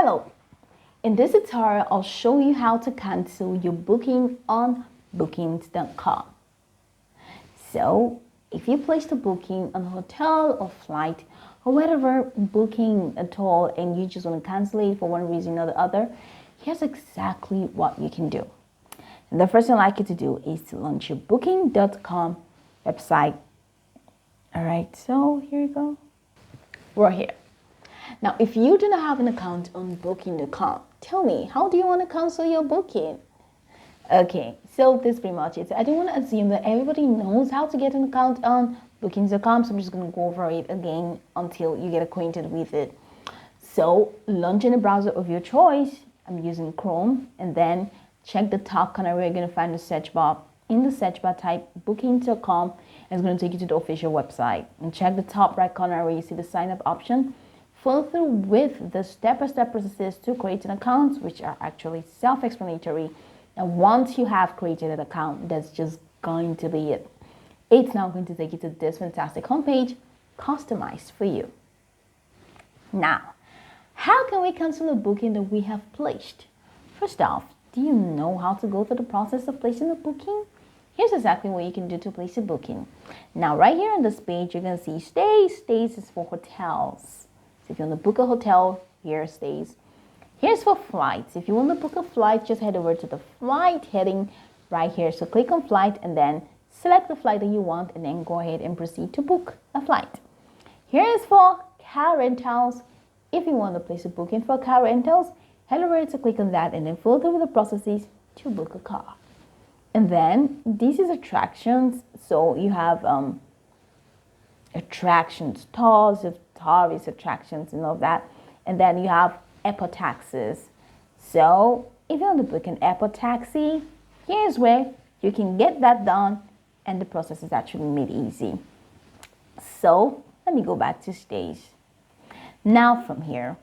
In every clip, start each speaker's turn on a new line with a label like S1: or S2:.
S1: Hello, in this tutorial I'll show you how to cancel your booking on bookings.com. So if you placed a booking on a hotel or flight or whatever booking at all and you just want to cancel it for one reason or the other, here's exactly what you can do. And the first thing I'd like you to do is to launch your booking.com website. All right, so here you go. We're here. Now, if you do not have an account on booking.com, tell me, how do you want to cancel your booking? Okay, so this is pretty much it. I don't want to assume that everybody knows how to get an account on bookings.com, so I'm just going to go over it again until you get acquainted with it. So, launch in a browser of your choice. I'm using Chrome, and then check the top corner where you're going to find the search bar. In the search bar, type bookings.com, and it's going to take you to the official website. And check the top right corner where you see the sign up option. Follow through with the step-by-step processes to create an account, which are actually self-explanatory. And once you have created an account, that's just going to be it. It's now going to take you to this fantastic homepage, customized for you. Now, how can we cancel a booking that we have placed? First off, do you know how to go through the process of placing a booking? Here's exactly what you can do to place a booking. Now, right here on this page, you're going to see stays. Stays is for hotels. So if you want to book a hotel, here stays. Here's for flights. If you want to book a flight, just head over to the flight heading right here. So click on flight and then select the flight that you want and then go ahead and proceed to book a flight. Here is for car rentals. If you want to place a booking for car rentals, head over to click on that and then follow through with the processes to book a car. And then this is attractions. So you have attractions, tours, tourist attractions and all that. And then you have airport taxis. So if you want to book an airport taxi, here's where you can get that done and the process is actually made easy. So let me go back to stays. Now from here,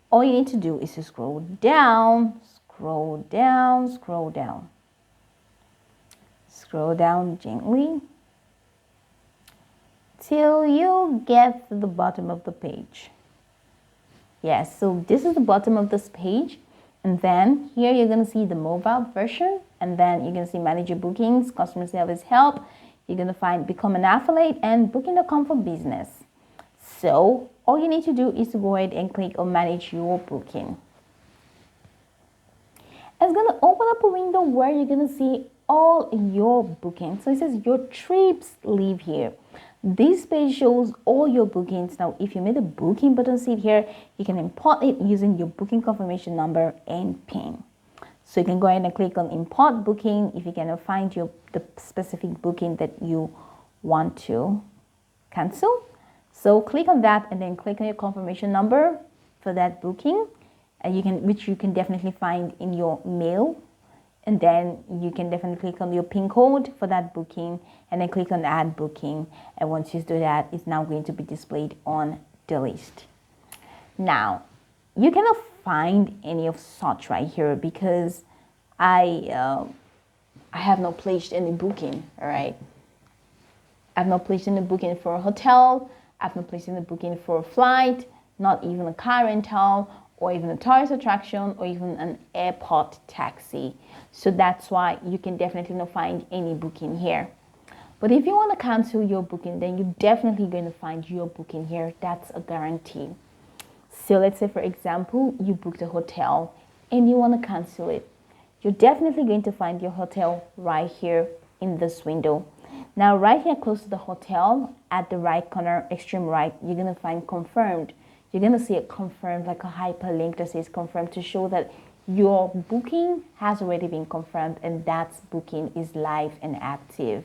S1: all you need to do is to scroll down, scroll down, scroll down. Scroll down gently till you get to the bottom of the page. Yes, so this is the bottom of this page. And then here you're going to see the mobile version. And then you're going to see manage your bookings, customer service help. You're going to find become an affiliate and booking.com for business. So all you need to do is to go ahead and click on manage your booking. It's going to open up a window where you're going to see all your bookings. So it says your trips live here. This page shows all your bookings. Now, if you made a booking button see it here, you can import it using your booking confirmation number and PIN. So you can go ahead and click on import booking if you cannot find the specific booking that you want to cancel. So click on that and then click on your confirmation number for that booking, and which you can definitely find in your mail. And then you can definitely click on your PIN code for that booking and then click on add booking. And once you do that, it's now going to be displayed on the list. Now, you cannot find any of such right here because I have not placed any booking, all right? I've not placed any booking for a hotel. I've not placed any booking for a flight, not even a car rental, or even a tourist attraction, or even an airport taxi. So that's why you can definitely not find any booking here. But if you want to cancel your booking, then you're definitely going to find your booking here. That's a guarantee. So let's say, for example, you booked a hotel and you want to cancel it. You're definitely going to find your hotel right here in this window. Now, right here close to the hotel, at the right corner, extreme right, you're going to find confirmed. You're going to see it confirmed, like a hyperlink that says confirmed, to show that your booking has already been confirmed and that booking is live and active.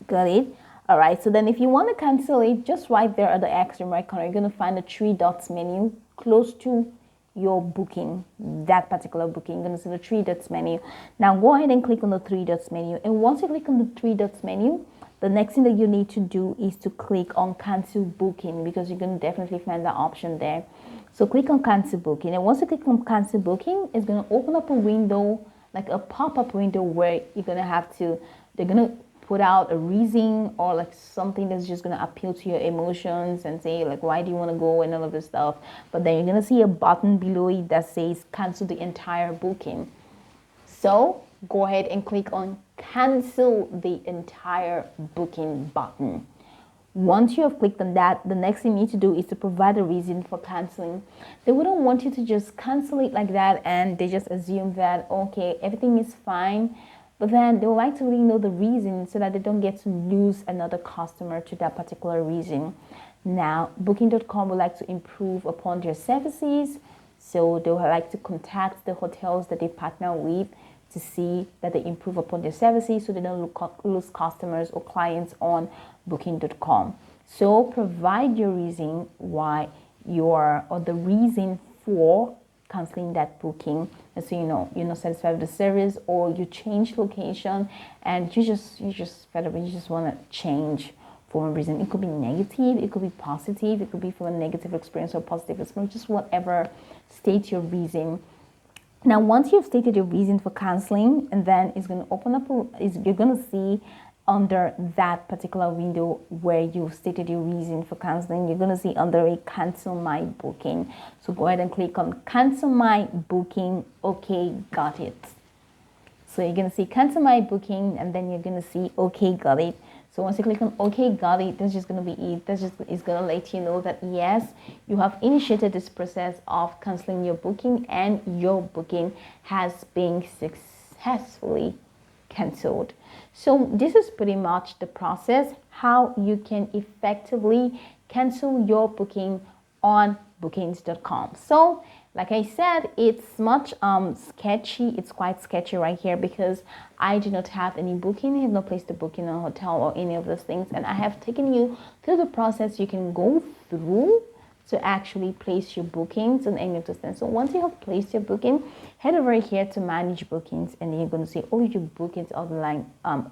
S1: Got it? All right, so then if you want to cancel it, just right there at the extreme right corner, you're going to find the three dots menu close to your booking, that particular booking. You're going to see the three dots menu. Now go ahead and click on the three dots menu. And once you click on the three dots menu, the next thing that you need to do is to click on cancel booking, because you're going to definitely find that option there. So click on cancel booking, and once you click on cancel booking, it's going to open up a window, like a pop-up window, where you're going to have to, they're going to put out a reason or like something that's just going to appeal to your emotions and say like, why do you want to go and all of this stuff. But then you're going to see a button below it that says cancel the entire booking. So go ahead and click on cancel the entire booking button. Once you have clicked on that, the next thing you need to do is to provide a reason for canceling. They wouldn't want you to just cancel it like that and they just assume that, okay, everything is fine. But then they would like to really know the reason so that they don't get to lose another customer to that particular reason. Now, Booking.com would like to improve upon their services. So they would like to contact the hotels that they partner with to see that they improve upon their services so they don't lose customers or clients on Booking.com. So provide your reason why or the reason for canceling that booking. And so you're not satisfied with the service, or you change location and you just fed up and you just want to change for a reason. It could be negative, it could be positive, it could be from a negative experience or positive experience, just whatever. State your reason. Now, once you've stated your reason for canceling, and then it's going to open up, you're going to see under that particular window where you stated your reason for canceling, you're going to see under a cancel my booking. So go ahead and click on cancel my booking. Okay, got it. So you're going to see cancel my booking, and then you're going to see okay, got it. So once you click on okay, got it, that's just going to be it. It's going to let you know that yes, you have initiated this process of canceling your booking and your booking has been successfully canceled. So this is pretty much the process how you can effectively cancel your booking on bookings.com. So like I said, it's much sketchy. It's quite sketchy right here because I do not have any booking. I have not placed a booking in a hotel or any of those things. And I have taken you through the process you can go through to actually place your bookings on any of those things. So once you have placed your booking, head over here to manage bookings, and then you're going to see all your bookings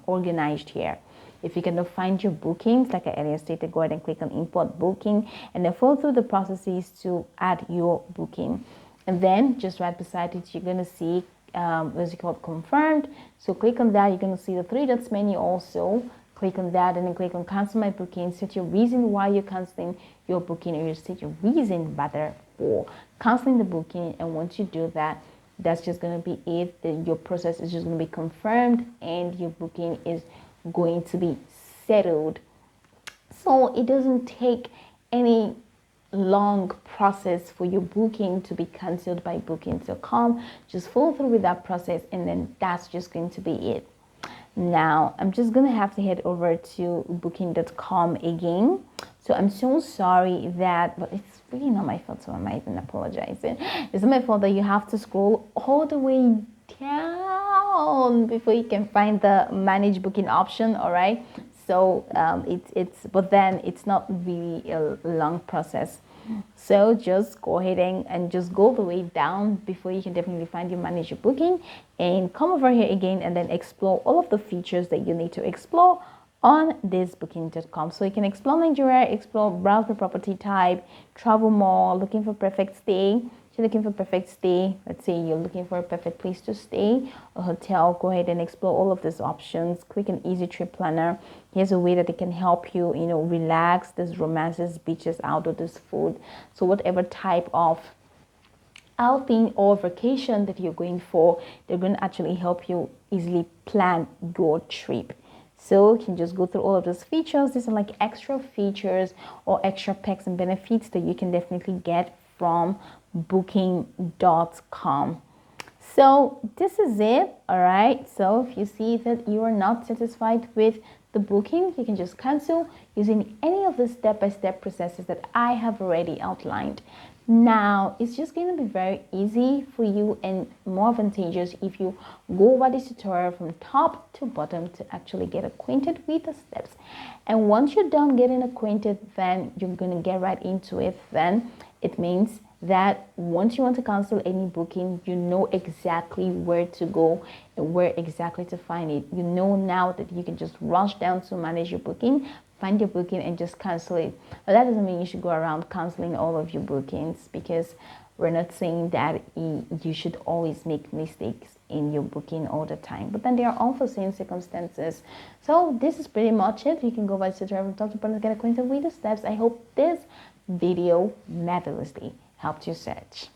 S1: organized here. If you cannot find your bookings, like I earlier stated, go ahead and click on import booking and then follow through the processes to add your booking. And then just right beside it, you're going to see what's it called, confirmed. So click on that. You're going to see the 3 dots menu also. Click on that and then click on cancel my booking. Set your reason why you're canceling your booking, or you state your reason rather for canceling the booking. And once you do that, that's just going to be it. Your process is just going to be confirmed and your booking is going to be settled. So it doesn't take any long process for your booking to be cancelled by Booking.com. Just follow through with that process, and then that's just going to be it. Now I'm just gonna have to head over to Booking.com again. So I'm so sorry that, but it's really not my fault, so I'm not even apologizing. It's not my fault that you have to scroll all the way down before you can find the manage booking option. All right, so but then it's not really a long process. So just go ahead and just go the way down before you can definitely find your manage your booking, and come over here again and then explore all of the features that you need to explore on this Booking.com. So you can explore Nigeria, explore browse the property type, travel more, looking for perfect stay. If you're looking for perfect stay, let's say you're looking for a perfect place to stay, a hotel, go ahead and explore all of these options. Quick and easy trip planner. Here's a way that it can help you, relax. There's romances, beaches, outdoor, there's food. So whatever type of outing or vacation that you're going for, they're going to actually help you easily plan your trip. So you can just go through all of those features. These are like extra features or extra perks and benefits that you can definitely get from Booking.com. So this is it. All right. So if you see that you are not satisfied with the booking, you can just cancel using any of the step-by-step processes that I have already outlined. Now, it's just going to be very easy for you and more advantageous if you go over this tutorial from top to bottom to actually get acquainted with the steps. And once you're done getting acquainted, then you're going to get right into it. Then it means that once you want to cancel any booking, you know exactly where to go and where exactly to find it. You know now that you can just rush down to manage your booking, find your booking and just cancel it. But that doesn't mean you should go around canceling all of your bookings, because We're not saying that you should always make mistakes in your booking all the time, but then there are unforeseen circumstances. So this is pretty much it. You can go by Dr. to get acquainted with the steps. I hope this video marvelously helped you search.